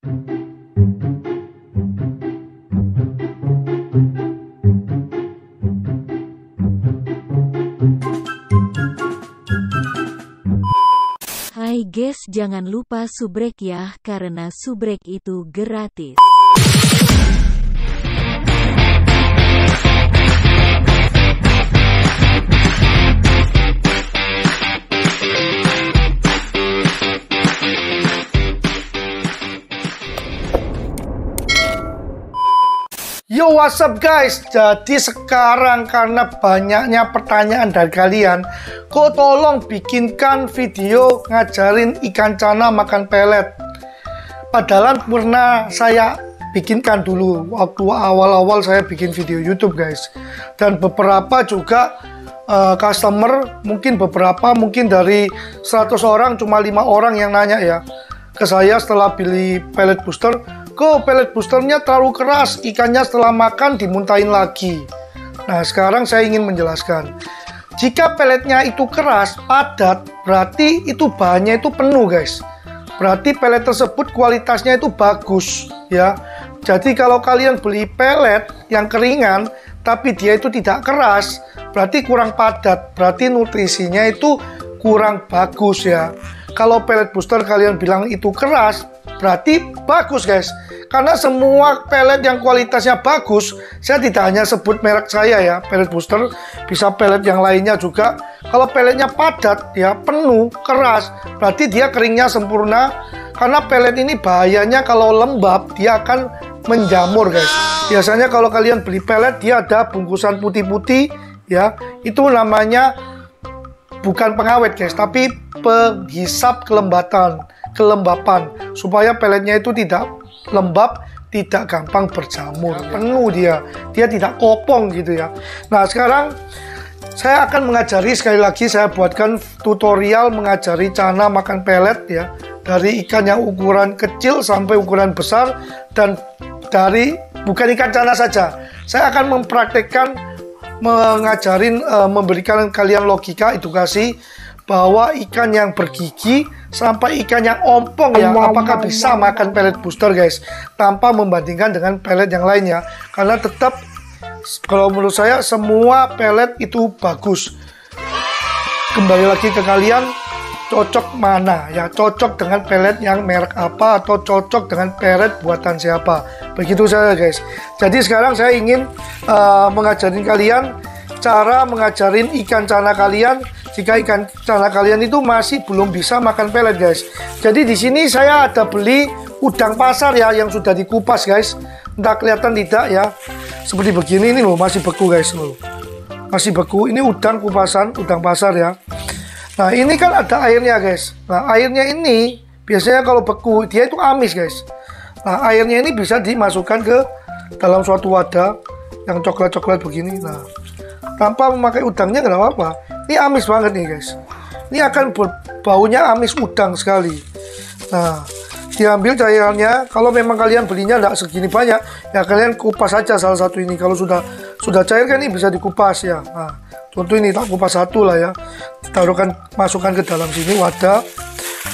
Hai guys, jangan lupa subrek ya, karena subrek itu gratis. Yo, what's up guys? Jadi sekarang karena banyaknya pertanyaan dari kalian, kok tolong bikinkan video ngajarin ikan cana makan pelet. Padahal pernah saya bikinkan dulu waktu awal-awal saya bikin video YouTube guys. Dan beberapa juga customer, mungkin dari 100 orang cuma 5 orang yang nanya ya ke saya setelah beli pellet booster. Kok pellet boosternya terlalu keras, ikannya setelah makan dimuntahin lagi. Nah, sekarang saya ingin menjelaskan. Jika pelletnya itu keras, padat, berarti itu bahannya itu penuh guys. Berarti pellet tersebut kualitasnya itu bagus ya. Jadi kalau kalian beli pellet yang keringan, tapi dia itu tidak keras, berarti kurang padat, berarti nutrisinya itu kurang bagus ya. Kalau pellet booster kalian bilang itu keras, berarti bagus guys. Karena semua pellet yang kualitasnya bagus, saya tidak hanya sebut merek saya ya, pellet booster, bisa pellet yang lainnya juga. Kalau pelletnya padat ya, penuh, keras, berarti dia keringnya sempurna. Karena pellet ini bahayanya kalau lembab, dia akan menjamur guys. Biasanya kalau kalian beli pellet, dia ada bungkusan putih-putih ya, itu namanya bukan pengawet guys, tapi penghisap kelembapan supaya pelletnya itu tidak lembab, tidak gampang berjamur, penuh dia tidak kopong gitu ya. Nah, sekarang saya akan mengajari, sekali lagi saya buatkan tutorial mengajari cana makan pellet ya, dari ikan yang ukuran kecil sampai ukuran besar, dan dari bukan ikan cana saja. Saya akan mempraktekkan memberikan kalian logika edukasi bahwa ikan yang bergigi sampai ikan yang ompong ya, apakah bisa makan pellet booster guys, tanpa membandingkan dengan pellet yang lainnya. Karena tetap kalau menurut saya semua pellet itu bagus. Kembali lagi ke kalian, cocok mana ya, cocok dengan pellet yang merek apa atau cocok dengan pellet buatan siapa, begitu saja guys. Jadi sekarang saya ingin mengajarin kalian cara mengajarin ikan cana kalian jika ikan cana kalian itu masih belum bisa makan pellet guys. Jadi di sini saya ada beli udang pasar ya, yang sudah dikupas guys. Entah kelihatan tidak ya, seperti begini. Ini loh, masih beku guys loh, masih beku. Ini udang kupasan, udang pasar ya. Nah, ini kan ada airnya guys. Nah, airnya ini biasanya kalau beku dia itu amis guys. Nah, airnya ini bisa dimasukkan ke dalam suatu wadah yang coklat-coklat begini. Nah, tanpa memakai udangnya nggak apa-apa. Ini amis banget nih guys. Ini akan baunya amis udang sekali. Nah, diambil cairannya. Kalau memang kalian belinya nggak segini banyak, ya kalian kupas saja salah satu ini. Kalau sudah cair kan ini bisa dikupas ya. Nah, contoh ini tak kupas satu lah ya. Taruhkan, masukkan ke dalam sini wadah.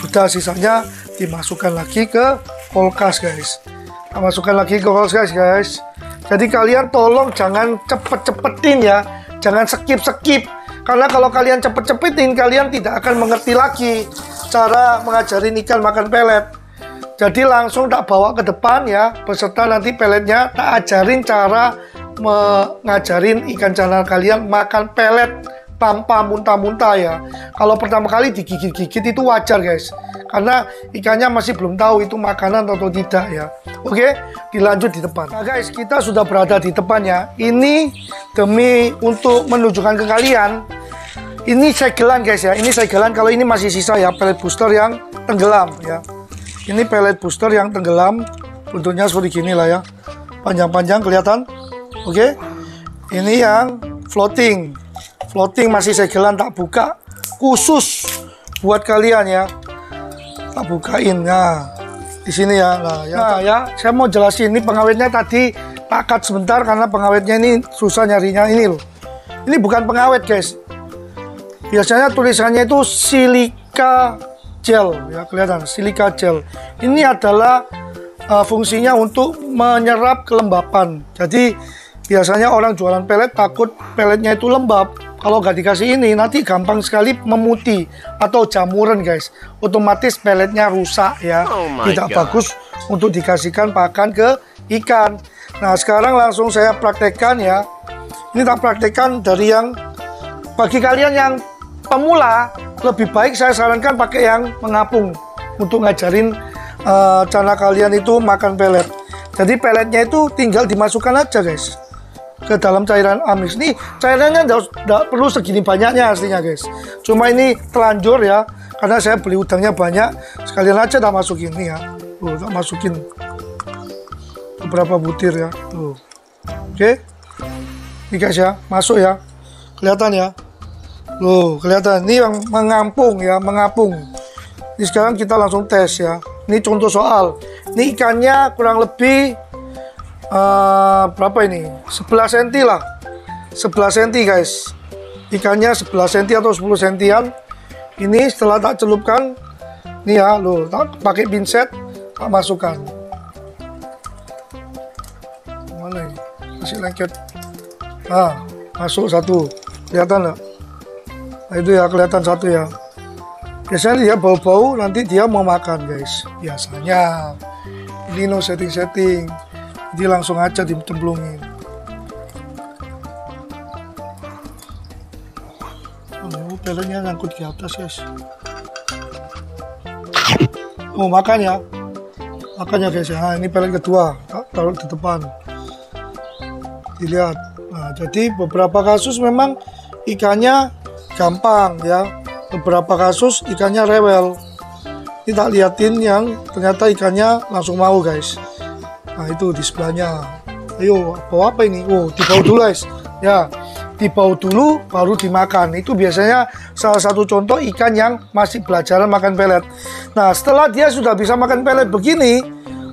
Udah, sisanya dimasukkan lagi ke kulkas guys. Nah, masukkan lagi ke kulkas guys. Jadi kalian tolong jangan cepet-cepetin ya. Jangan skip. Karena kalau kalian cepet-cepetin, kalian tidak akan mengerti lagi cara mengajarin ikan makan pellet. Jadi langsung tak bawa ke depan ya, beserta nanti pelletnya tak ajarin cara mengajarin ikan cana kalian makan pellet tanpa muntah-muntah ya. Kalau pertama kali digigit-gigit itu wajar guys, karena ikannya masih belum tahu itu makanan atau tidak ya. Oke, dilanjut di depan. Nah guys, kita sudah berada di depan ya. Ini demi untuk menunjukkan ke kalian, ini segelan guys ya. Ini segelan, kalau ini masih sisa ya, pellet booster yang tenggelam ya. Ini pellet booster yang tenggelam, bentuknya seperti gini lah ya, panjang-panjang kelihatan. Oke, ini yang floating masih segelan, tak buka, khusus buat kalian ya, tak bukain. Nah, di sini ya. Nah ya, saya mau jelasin ini pengawetnya tadi tak cut sebentar karena pengawetnya ini susah nyarinya. Ini loh, ini bukan pengawet guys. Biasanya tulisannya itu silika gel ya, kelihatan silika gel. Ini adalah fungsinya untuk menyerap kelembapan. Jadi biasanya orang jualan pelet takut peletnya itu lembab. Kalau nggak dikasih ini nanti gampang sekali memutih atau jamuran guys. Otomatis peletnya rusak ya. Tidak bagus untuk dikasihkan pakan ke ikan. Nah sekarang langsung saya praktekkan ya. Ini tak praktekkan dari yang bagi kalian yang pemula, lebih baik saya sarankan pakai yang mengapung untuk ngajarin cara kalian itu makan pelet. Jadi peletnya itu tinggal dimasukkan aja guys ke dalam cairan amis. Nih cairannya tidak perlu segini banyaknya aslinya guys. Cuma ini telanjur ya, karena saya beli udangnya banyak. Sekalian aja tak masukin nih ya. Tuh, tak masukin beberapa butir ya. Tuh, oke. Ini guys ya, masuk ya. Kelihatan ya. Loh, kelihatan. Ini yang mengampung ya, mengapung. Ini sekarang kita langsung tes ya. Ini contoh soal. Ini ikannya kurang lebih berapa ini? 11 cm lah. 11 cm guys. Ikannya 11 cm atau 10 cm. Ini setelah tak celupkan, nih ya, loh, tak pakai pinset, tak masukkan. Mana ini? Masih lengket. Nah, masuk satu. Kelihatan nggak? Nah, itu ya, kelihatan satu ya. Biasanya dia bau-bau, nanti dia mau makan guys. Biasanya. Ini no setting-setting. Jadi langsung aja dicemplungin. Oh, peletnya ngangkut di atas guys. Oh, makan ya. Makan ya guys ya. Nah, ini pelet kedua. Taruh di depan. Dilihat. Nah, jadi beberapa kasus memang ikannya gampang ya. Beberapa kasus ikannya rewel. Ini tak liatin yang ternyata ikannya langsung mau guys. Nah itu di sebelahnya. Ayo, bawa apa ini? Oh, dibawa dulu guys. Ya, dibawa dulu baru dimakan. Itu biasanya salah satu contoh ikan yang masih belajar makan pelet. Nah, setelah dia sudah bisa makan pelet begini,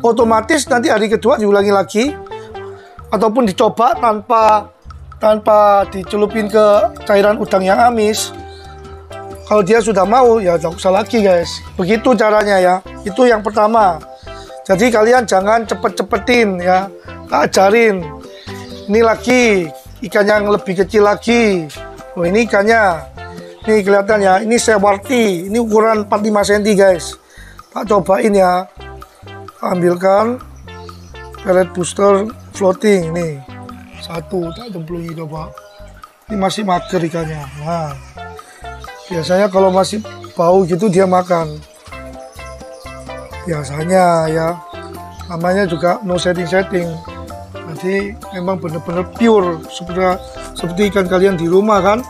otomatis nanti hari kedua diulangi lagi. Ataupun dicoba tanpa dicelupin ke cairan udang yang amis. Kalau dia sudah mau, ya tidak usah lagi guys. Begitu caranya ya. Itu yang pertama. Jadi kalian jangan cepet-cepetin ya. Ajarin. Ini lagi ikan yang lebih kecil lagi. Oh ini ikannya. Ini kelihatan ya. Ini sewarti. Ini ukuran 45 cm guys. Tak cobain ya. Ambilkan pelet booster floating nih. Satu tak cemplungi coba. Ini masih mager ikannya. Nah. Biasanya kalau masih bau gitu dia makan. Biasanya ya. Namanya juga no setting-setting. Jadi memang benar-benar pure seperti ikan kalian di rumah kan.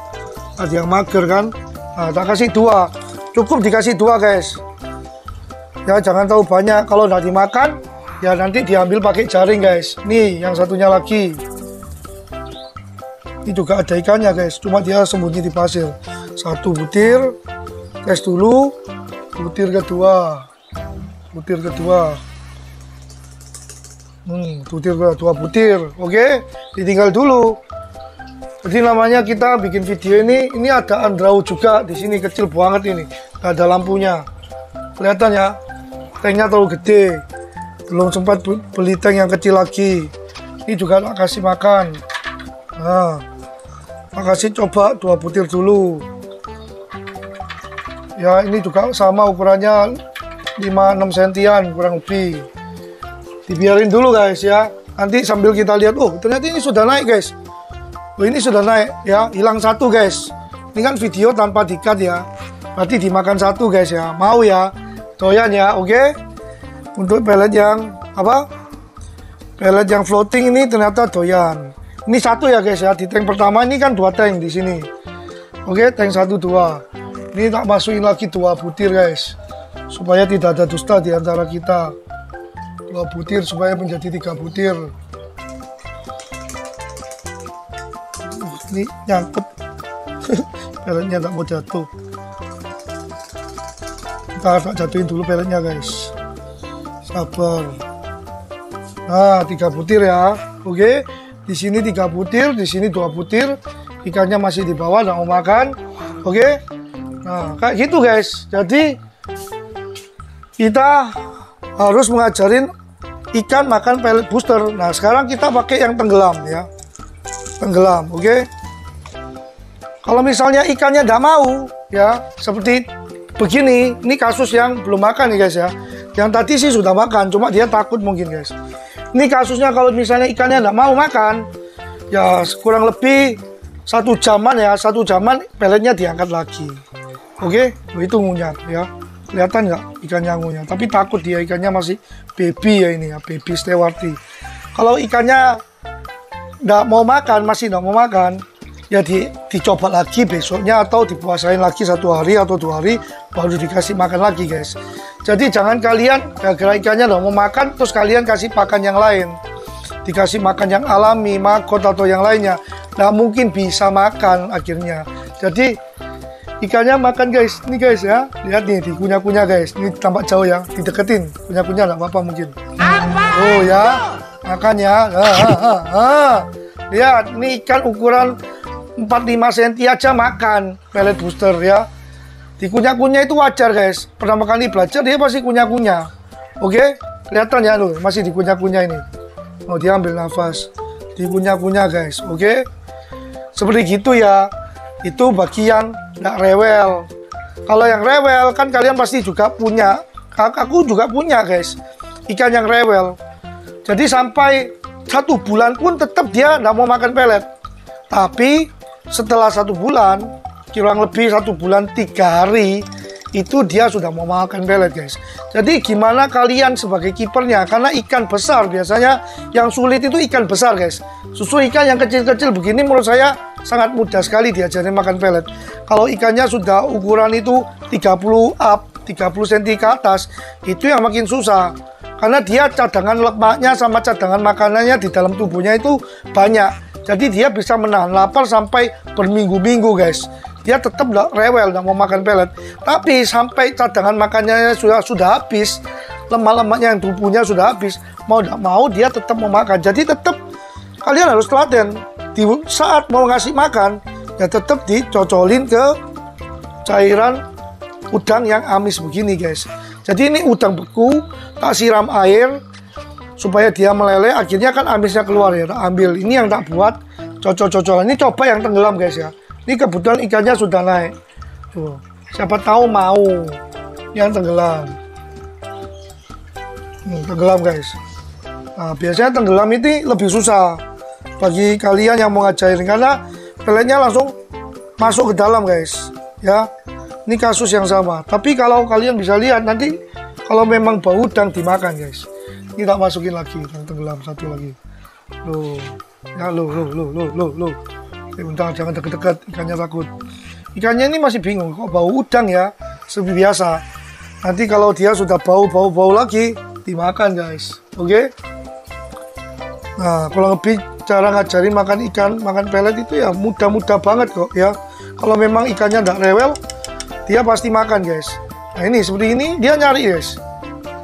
Ada yang mager kan. Nah, tak kasih dua. Cukup dikasih dua guys. Ya jangan tahu banyak. Kalau udah dimakan ya nanti diambil pakai jaring guys. Nih yang satunya lagi. Ini juga ada ikannya guys. Cuma dia sembunyi di pasir. Satu butir, tes dulu, butir kedua, butir kedua, dua butir, oke, ditinggal dulu. Jadi namanya kita bikin video ini ada andrau juga di sini kecil banget ini, gak ada lampunya, kelihatan ya, tanknya terlalu gede, belum sempat beli tank yang kecil lagi. Ini juga tak kasih makan, nah, tak kasih coba 2 butir dulu. Ya ini juga sama ukurannya 5-6 cm kurang lebih. Dibiarin dulu guys ya. Nanti sambil kita lihat, oh ternyata ini sudah naik guys. Oh ini sudah naik ya, hilang satu guys. Ini kan video tanpa di-cut ya. Berarti dimakan satu guys ya. Mau ya, doyan ya, oke. Untuk pelet yang apa? Pelet yang floating ini ternyata doyan. Ini satu ya guys ya. Di tank pertama ini kan 2 tank di sini. Oke, tank 1 2. Ini tak masukin lagi 2 butir guys, supaya tidak ada dusta di antara kita. 2 butir supaya menjadi 3 butir. Ini nyangkut. Peletnya tak mau jatuh. Kita tak jatuhin dulu peletnya guys. Sabar. Nah 3 butir ya. Oke. Di sini 3 butir, di sini 2 butir. Ikannya masih di bawah, tak mau makan. Oke. Nah, kayak gitu guys. Jadi kita harus mengajarin ikan makan pellet booster. Nah, sekarang kita pakai yang tenggelam ya. Tenggelam, oke. Kalau misalnya ikannya tidak mau ya, seperti begini, ini kasus yang belum makan nih guys ya. Yang tadi sih sudah makan, cuma dia takut mungkin guys. Ini kasusnya kalau misalnya ikannya tidak mau makan, ya kurang lebih 1 jaman ya, 1 jaman peletnya diangkat lagi. Oke, itu ngunyah ya. Kelihatan nggak ikannya ngunyah? Tapi takut dia, ikannya masih baby ya ini ya, baby stewarti. Kalau ikannya nggak mau makan, masih nggak mau makan, ya dicoba lagi besoknya atau dipuasain lagi 1 hari atau 2 hari baru dikasih makan lagi guys. Jadi jangan kalian gara-gara ikannya nggak mau makan terus kalian kasih pakan yang lain, dikasih makan yang alami, magot atau yang lainnya, nggak mungkin bisa makan akhirnya. Jadi ikannya makan guys, ini guys ya, lihat nih dikunyah-kunyah guys, ini tampak jauh ya, dideketin, kunyah-kunyah nggak apa-apa mungkin. Oh ya, makan ya. Lihat, ini ikan ukuran 4-5 cm aja makan pellet booster ya. Dikunyah-kunyah itu wajar guys. Pertama kali belajar dia pasti kunyah-kunyah. Oke, kelihatan ya loh, masih dikunyah-kunyah ini. Oh, dia ambil nafas, dikunyah-kunyah guys. Oke, seperti gitu ya. Itu bagi yang nggak rewel. Kalau yang rewel kan kalian pasti juga punya. Aku juga punya guys, ikan yang rewel. Jadi sampai 1 bulan pun tetap dia nggak mau makan pelet. Tapi setelah 1 bulan, kurang lebih 1 bulan 3 hari, itu dia sudah mau makan pelet guys. Jadi gimana kalian sebagai kipernya, karena ikan besar biasanya yang sulit itu ikan besar guys. Susu ikan yang kecil-kecil begini menurut saya sangat mudah sekali diajarin makan pelet. Kalau ikannya sudah ukuran itu 30 up, 30 cm ke atas, itu yang makin susah. Karena dia cadangan lemaknya sama cadangan makanannya di dalam tubuhnya itu banyak. Jadi dia bisa menahan lapar sampai berminggu-minggu guys. Dia tetap rewel, nggak mau makan pelet. Tapi sampai cadangan makanannya sudah habis, lemak-lemaknya yang tubuhnya sudah habis, mau nggak mau dia tetap mau makan. Jadi tetap kalian harus telaten. Di saat mau ngasih makan, ya tetap dicocolin ke cairan udang yang amis begini guys. Jadi ini udang beku, tak siram air supaya dia meleleh, akhirnya kan amisnya keluar ya. Tak ambil, ini yang tak buat cocol-cocolan. Ini coba yang tenggelam guys ya. Ini kebetulan ikannya sudah naik. Tuh, siapa tahu mau yang tenggelam. Tenggelam guys. Nah, biasanya tenggelam ini lebih susah bagi kalian yang mau ngajarin karena peletnya langsung masuk ke dalam guys. Ya, ini kasus yang sama. Tapi kalau kalian bisa lihat nanti kalau memang bau udang dimakan guys. Ini tak masukin lagi yang tenggelam, 1 lagi. Loh, ya loh. Bentar, jangan deket-deket, ikannya takut. Ikannya ini masih bingung, kok bau udang ya, seperti biasa. Nanti kalau dia sudah bau lagi, dimakan guys, oke? Nah, kalau lebih cara ngajarin makan ikan, makan pelet itu ya mudah-mudah banget kok ya. Kalau memang ikannya tidak rewel, dia pasti makan guys. Nah ini, seperti ini, dia nyari guys.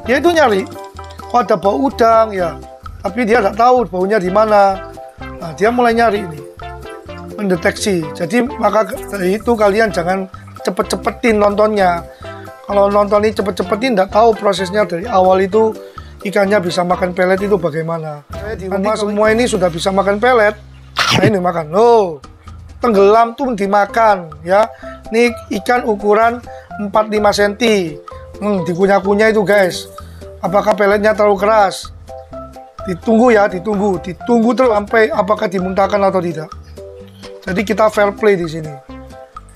Dia itu nyari, kok ada bau udang ya, tapi dia tidak tahu baunya di mana. Nah, dia mulai nyari ini. Mendeteksi. Jadi maka dari itu kalian jangan cepet-cepetin nontonnya. Kalau nonton ini cepet-cepetin nggak tahu prosesnya dari awal itu ikannya bisa makan pelet itu bagaimana. Di rumah semua ini sudah bisa makan pelet. Nah ini makan. Loh, tenggelam tuh dimakan ya. Ini ikan ukuran 4-5 cm. Dikunyah-kunyah itu guys. Apakah peletnya terlalu keras? Ditunggu ya, ditunggu terus sampai apakah dimuntahkan atau tidak. Jadi kita fair play di sini.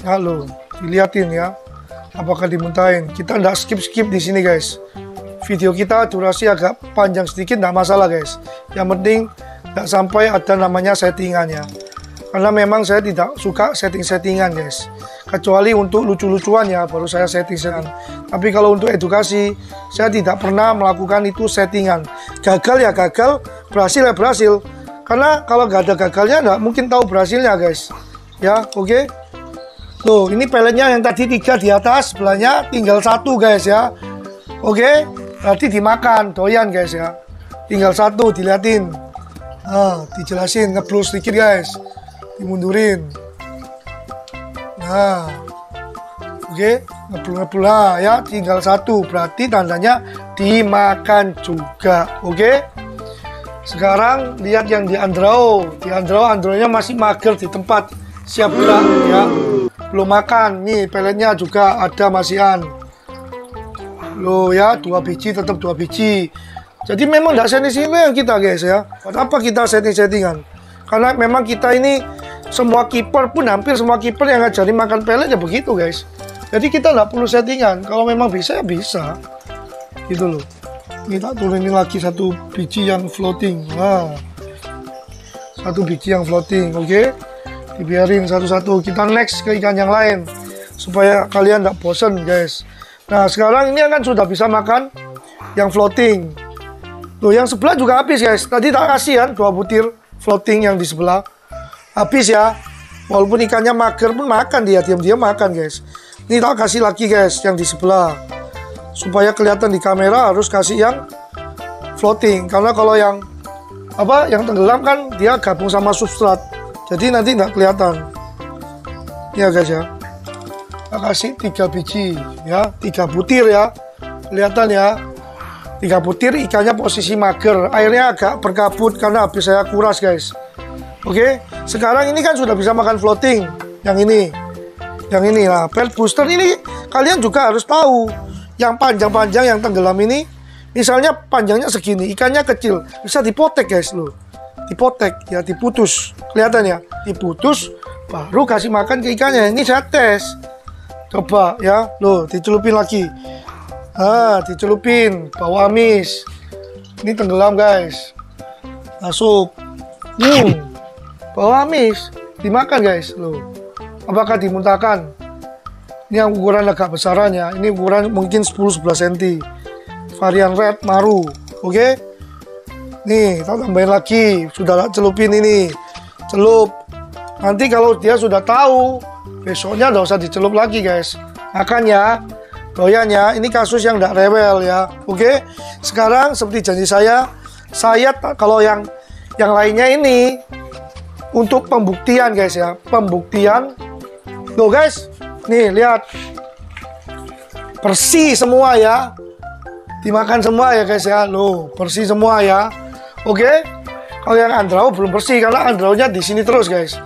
Ya lo, dilihatin ya. Apakah dimuntahin? Kita nggak skip di sini guys. Video kita durasi agak panjang sedikit, nggak masalah guys. Yang penting nggak sampai ada namanya settingannya. Karena memang saya tidak suka settingan guys. Kecuali untuk lucu-lucuan ya, baru saya settingan. Tapi kalau untuk edukasi, saya tidak pernah melakukan itu settingan. Gagal ya gagal, berhasil ya berhasil. Karena kalau nggak ada gagalnya nggak mungkin tahu berhasilnya guys. Ya oke. Tuh ini peletnya yang tadi 3 di atas, sebelahnya tinggal 1 guys ya. Oke, berarti dimakan doyan guys ya. Tinggal 1, diliatin. Dijelasin, ngeblur sedikit guys. Dimundurin. Nah, oke, ngeblur lah ya. Tinggal 1, berarti tandanya dimakan juga. Oke. Sekarang lihat yang di Andro. Di Andronya masih mager di tempat, siap gerak ya. Belum makan. Nih peletnya juga ada masihan. Loh ya, 2 biji, tetap 2 biji. Jadi memang tidak setting-settingan kita guys ya. Kenapa kita setting-settingan? Karena memang kita ini semua kiper pun, hampir semua kiper yang ngajarin makan pelet ya begitu guys. Jadi kita nggak perlu settingan. Kalau memang bisa ya bisa. Gitu loh. Kita turunin lagi 1 biji yang floating. Nah, 1 biji yang floating, oke? Dibiarin satu-satu. Kita next ke ikan yang lain supaya kalian nggak bosen guys. Nah sekarang ini kan sudah bisa makan yang floating. Tuh yang sebelah juga habis guys. Tadi tak kasih kan 2 butir floating yang di sebelah. Habis ya. Walaupun ikannya mager pun makan dia, diam-diam makan guys. Ini tak kasih lagi guys yang di sebelah. Supaya kelihatan di kamera harus kasih yang floating. Karena kalau yang tenggelam kan dia gabung sama substrat. Jadi nanti nggak kelihatan. Ya guys ya. Tak kasih 3 biji ya, 3 butir ya. Kelihatan ya. 3 butir, ikannya posisi mager. Airnya agak berkabut karena habis saya kuras guys. Oke, sekarang ini kan sudah bisa makan floating. Yang ini. Yang ini lah, pellet booster ini kalian juga harus tahu. Yang panjang-panjang yang tenggelam ini, misalnya panjangnya segini, ikannya kecil, bisa dipotek guys loh. Dipotek ya, diputus. Kelihatan ya, diputus baru kasih makan ke ikannya. Ini saya tes. Coba ya, loh dicelupin lagi. Dicelupin, bawa amis. Ini tenggelam guys. Masuk. Bawa amis, dimakan guys loh. Apakah dimuntahkan? Ini yang ukuran agak besarannya. Ini ukuran mungkin 10-11 cm. Varian red maru. Oke. Nih, kita tambahin lagi. Sudah celupin ini. Celup. Nanti kalau dia sudah tahu, besoknya nggak usah dicelup lagi guys. Makan ya. Doyan ya. Ini kasus yang nggak rewel ya. Oke. Sekarang seperti janji saya kalau yang lainnya ini untuk pembuktian guys ya. Pembuktian. Loh guys. Nih lihat, bersih semua ya, dimakan semua ya guys ya, loh bersih semua ya. Oke, kalau yang Andro belum bersih karena Andronya di sini terus guys.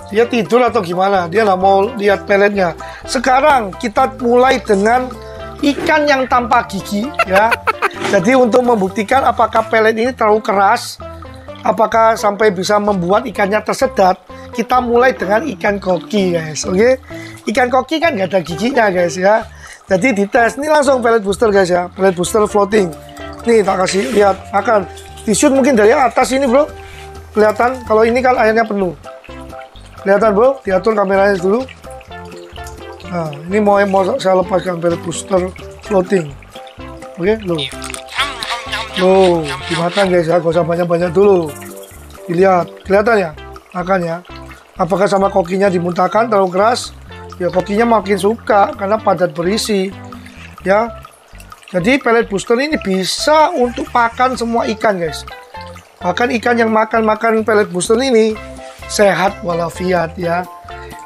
Dia tidur atau gimana? Dia nggak mau lihat peletnya. Sekarang kita mulai dengan ikan yang tanpa gigi ya. Jadi untuk membuktikan apakah pelet ini terlalu keras, apakah sampai bisa membuat ikannya tersedat, kita mulai dengan ikan koki guys. Oke, ikan koki kan nggak ada giginya guys ya. Jadi dites, ini langsung pellet booster guys ya, pellet booster floating. Nih tak kasih lihat, makan. Di shoot mungkin dari atas ini bro, kelihatan. Kalau ini kan airnya penuh, kelihatan bro. Diatur kameranya dulu. Nah ini mau saya lepaskan pellet booster floating. Oke, loh dimakan guys ya, gak usah banyak-banyak dulu. Dilihat, kelihatan ya, makan ya. Apakah sama kokinya dimuntahkan terlalu keras? Ya kokinya makin suka karena padat berisi ya. Jadi pellet booster ini bisa untuk pakan semua ikan guys. Bahkan ikan yang makan pellet booster ini sehat walafiat ya.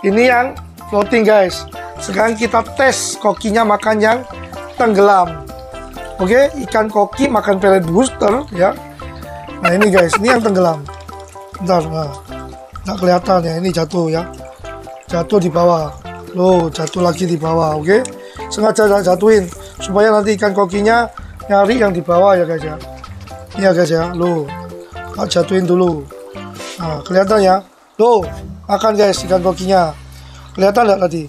Ini yang floating guys. Sekarang kita tes kokinya makan yang tenggelam. Oke, ikan koki makan pellet booster ya. Nah ini guys, ini yang tenggelam. Bentar, nah nggak kelihatan ya, ini jatuh ya, jatuh di bawah. Loh jatuh lagi di bawah. Oke, sengaja jatuhin supaya nanti ikan kokinya nyari yang di bawah ya guys ya. Ini ya guys ya, loh jatuhin dulu. Nah kelihatan ya, loh makan guys ikan kokinya. Kelihatan nggak tadi?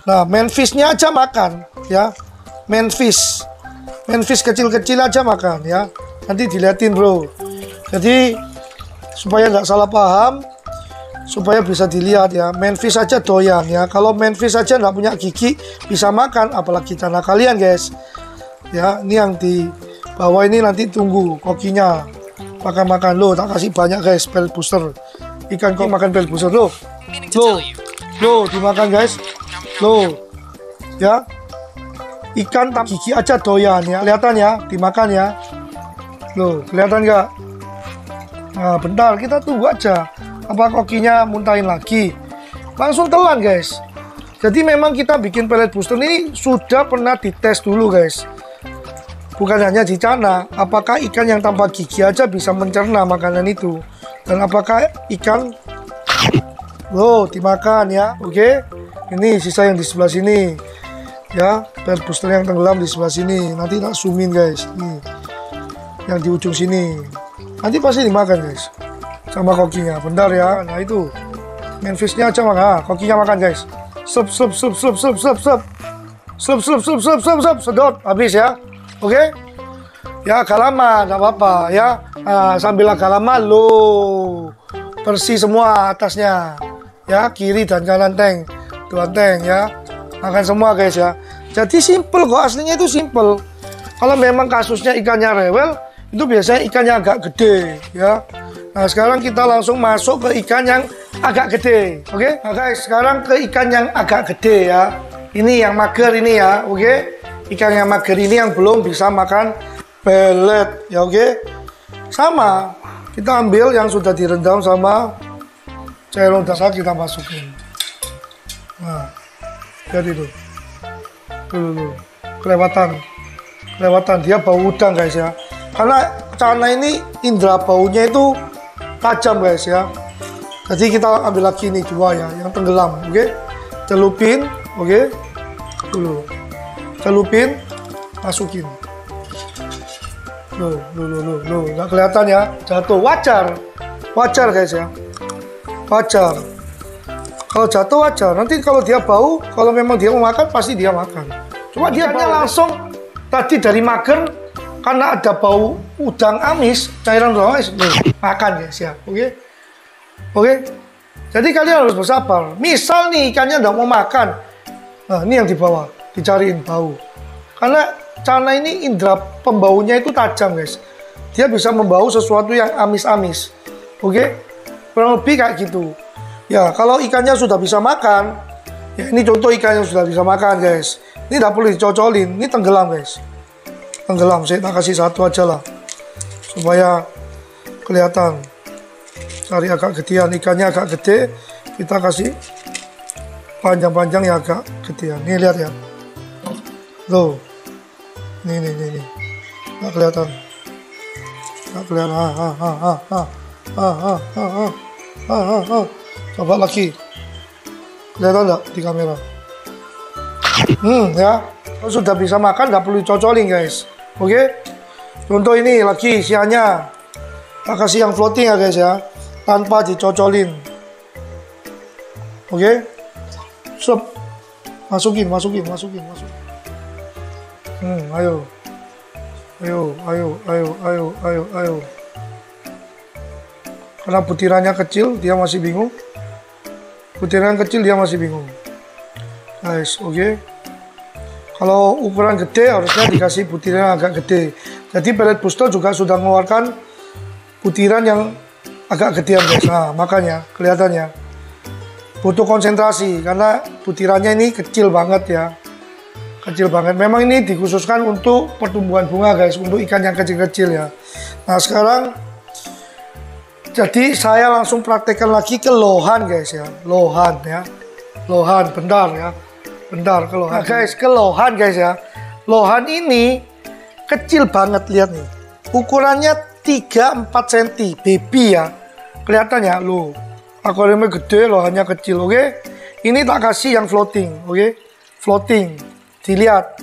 Nah main fishnya aja makan ya, main fish kecil-kecil aja makan ya. Nanti diliatin bro. Jadi supaya nggak salah paham, supaya bisa dilihat ya, main fish aja doyan ya. Kalau main fish aja nggak punya gigi bisa makan, apalagi tanah kalian guys ya. Ini yang di bawah ini nanti tunggu kokinya makan loh. Tak kasih banyak guys pellet booster. Ikan kok makan pellet booster loh dimakan guys loh ya. Ikan tak gigi aja doyan ya, kelihatan ya, dimakan ya. Loh kelihatan nggak? Nah bentar kita tunggu aja, apa kokinya muntahin lagi, langsung telan guys. Jadi memang kita bikin pellet booster ini sudah pernah dites dulu guys. bukan hanya dicana, apakah ikan yang tanpa gigi aja bisa mencerna makanan itu, dan apakah ikan dimakan ya. Oke, ini sisa yang di sebelah sini ya, pellet booster yang tenggelam di sebelah sini. Nanti tak zoomin guys, nih yang di ujung sini, nanti pasti dimakan guys sama kokinya. Bentar ya. Nah itu main fishnya aja makan, kokinya makan guys. Slup, sedot, habis ya. Oke ya, agak lama nggak apa-apa ya. Sambil agak lama bersih semua atasnya ya, kiri dan kanan tank, dua tank ya, makan semua guys ya. Jadi simple kok, aslinya itu simple. Kalau memang kasusnya ikannya rewel, itu biasanya ikannya agak gede ya. Nah sekarang kita langsung masuk ke ikan yang agak gede. Oke. Nah guys, sekarang ke ikan yang agak gede ya. Ini yang mager ini ya. Oke. Ikan yang mager ini yang belum bisa makan pelet ya. Oke. Sama, kita ambil yang sudah direndam sama cairan dasar, kita masukin. Nah, jadi itu tuh kelewatan dia bau udang guys ya, karena cana ini indera baunya itu tajam guys ya. Jadi kita ambil lagi nih dua ya, yang tenggelam. Oke, celupin. Oke, dulu celupin, masukin. Nggak kelihatan ya, jatuh. Wajar guys ya, wajar. Kalau jatuh wajar. Nanti kalau dia bau, kalau memang dia mau makan pasti dia makan. Cuma dia langsung tadi dari mager, karena ada bau udang amis, cairan udang amis, makan guys ya. Oke. Jadi kalian harus bersabar. Misal nih ikannya nggak mau makan, nah ini yang di bawah dicariin bau, karena cana ini indera pembaunya itu tajam guys. Dia bisa membau sesuatu yang amis-amis. Oke, kurang lebih kayak gitu. Ya, kalau ikannya sudah bisa makan, ya ini contoh ikan yang sudah bisa makan guys. Ini tidak perlu dicocolin, ini tenggelam guys. Tenggelam, saya tak kasih satu aja lah, supaya kelihatan. Cari agak gedean, ikannya agak gede, kita kasih panjang-panjang ya agak gedean. Nih lihat ya, tuh, nih, nggak kelihatan, coba lagi, kelihatan nggak di kamera? Ya, kalau sudah bisa makan nggak perlu dicocolin guys. Oke, contoh ini lagi sianya, kita kasih yang floating ya guys ya, tanpa dicocolin. Oke, masukin. Ayo. Karena butirannya kecil, dia masih bingung. Guys, oke. Kalau ukuran gede harusnya dikasih butiran agak gede. Jadi pellet booster juga sudah mengeluarkan butiran yang agak gedean guys. Nah, makanya kelihatannya butuh konsentrasi karena butirannya ini kecil banget ya. Kecil banget. Memang ini dikhususkan untuk pertumbuhan bunga guys, untuk ikan yang kecil-kecil ya. Nah, sekarang jadi saya langsung praktekkan lagi ke lohan guys ya. Lohan, bentar ke lohan. Nah, guys, ke lohan guys ya. Lohan ini kecil banget, lihat nih. Ukurannya 3-4 cm, baby ya. Kelihatan ya, loh. Akuariumnya gede, lohannya kecil, oke? Ini tak kasih yang floating, oke? Floating. Dilihat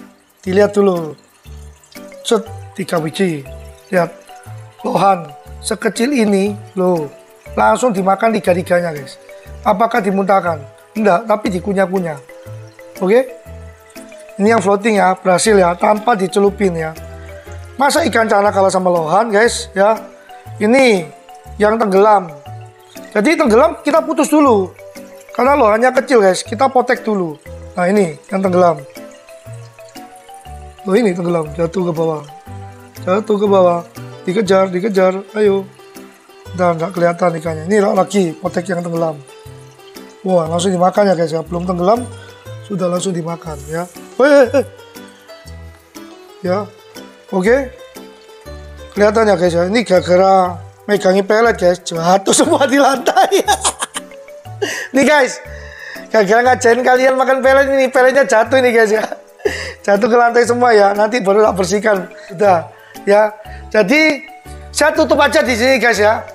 dulu. Set, 3 biji. Lihat. Lohan sekecil ini, loh. Langsung dimakan 3-3-nya, guys. Apakah dimuntahkan? Enggak, tapi dikunyah-kunyah. Oke? Ini yang floating ya, berhasil ya, tanpa dicelupin ya. Masa ikan cana kalah sama lohan, guys, ya. Ini yang tenggelam. Jadi tenggelam kita putus dulu. Karena lohannya kecil, guys. Kita potek dulu. Nah, ini yang tenggelam. Loh, ini tenggelam, jatuh ke bawah. Dikejar. Ayo. Dan nggak kelihatan ikannya. Ini lagi potek yang tenggelam. Wah, langsung dimakan ya, guys ya. Belum tenggelam sudah langsung dimakan ya. Ya. Oke. Kelihatan ya, guys ya. Ini gara-gara megangi pelet, guys, jatuh semua di lantai. Nih, guys. Gara-gara ngajarin kalian makan pelet, ini peletnya jatuh nih, guys ya. Jatuh ke lantai semua ya. Nanti baru tak bersihkan. Sudah ya. Jadi saya tutup aja di sini guys ya.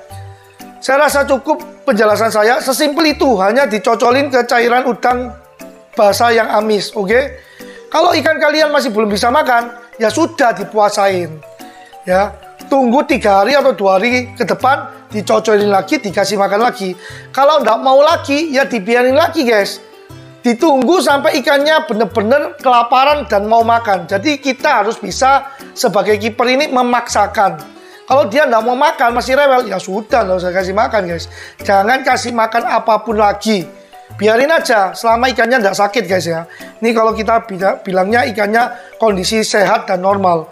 Saya rasa cukup penjelasan saya. Sesimpel itu, hanya dicocolin ke cairan udang basah yang amis. Oke. Kalau ikan kalian masih belum bisa makan, ya sudah dipuasain. Ya. Tunggu 3 hari atau 2 hari ke depan, dicocolin lagi, dikasih makan lagi. Kalau nggak mau lagi, ya dibiarin lagi guys. Ditunggu sampai ikannya benar-benar kelaparan dan mau makan. Jadi kita harus bisa sebagai kiper ini memaksakan. Kalau dia nggak mau makan, masih rewel, ya sudah, nggak usah kasih makan guys. Jangan kasih makan apapun lagi. Biarin aja selama ikannya nggak sakit guys ya. Ini kalau kita bilangnya ikannya kondisi sehat dan normal.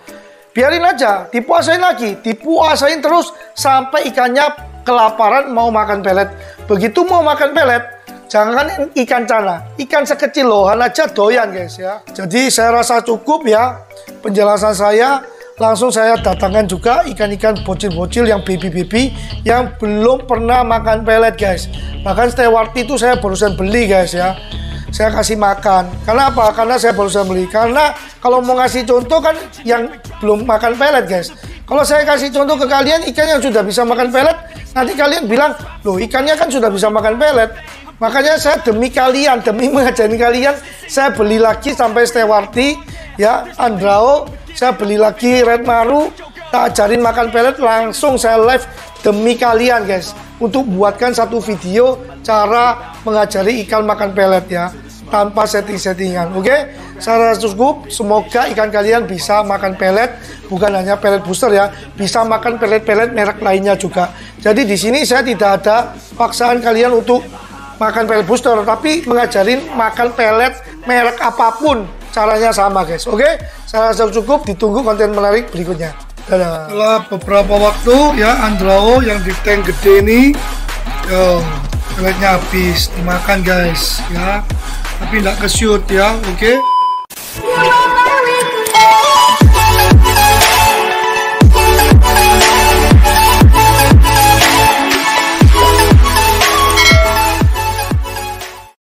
Biarin aja, dipuasain lagi, dipuasain terus sampai ikannya kelaparan mau makan pelet. Begitu mau makan pelet, jangan ikan cana, ikan sekecil lohan aja doyan guys ya. Jadi saya rasa cukup ya penjelasan saya. Langsung saya datangkan juga ikan-ikan bocil-bocil yang baby-baby yang belum pernah makan pelet guys. Bahkan steward itu saya barusan beli guys ya. Saya kasih makan. Karena apa? Karena saya barusan beli. Karena kalau mau ngasih contoh kan yang belum makan pelet guys. Kalau saya kasih contoh ke kalian ikan yang sudah bisa makan pelet, nanti kalian bilang, loh ikannya kan sudah bisa makan pelet. Makanya saya demi kalian, demi mengajari kalian, saya beli lagi sampai stewarti ya, Andrao, saya beli lagi red maru, tak ajarin makan pelet, langsung saya live demi kalian guys, untuk buatkan satu video cara mengajari ikan makan pelet ya, tanpa setting-settingan. Oke, saya rasa cukup. Semoga ikan kalian bisa makan pelet, bukan hanya pelet booster ya, bisa makan pelet-pelet merek lainnya juga. Jadi di sini saya tidak ada paksaan kalian untuk makan pelet booster, tapi mengajarin makan pelet merek apapun, caranya sama guys. Oke, saya rasa cukup. Ditunggu konten menarik berikutnya. Dadah. Setelah beberapa waktu ya, Andrao yang di tank gede ini, peletnya habis dimakan guys ya, tapi nggak ke shoot ya. Oke.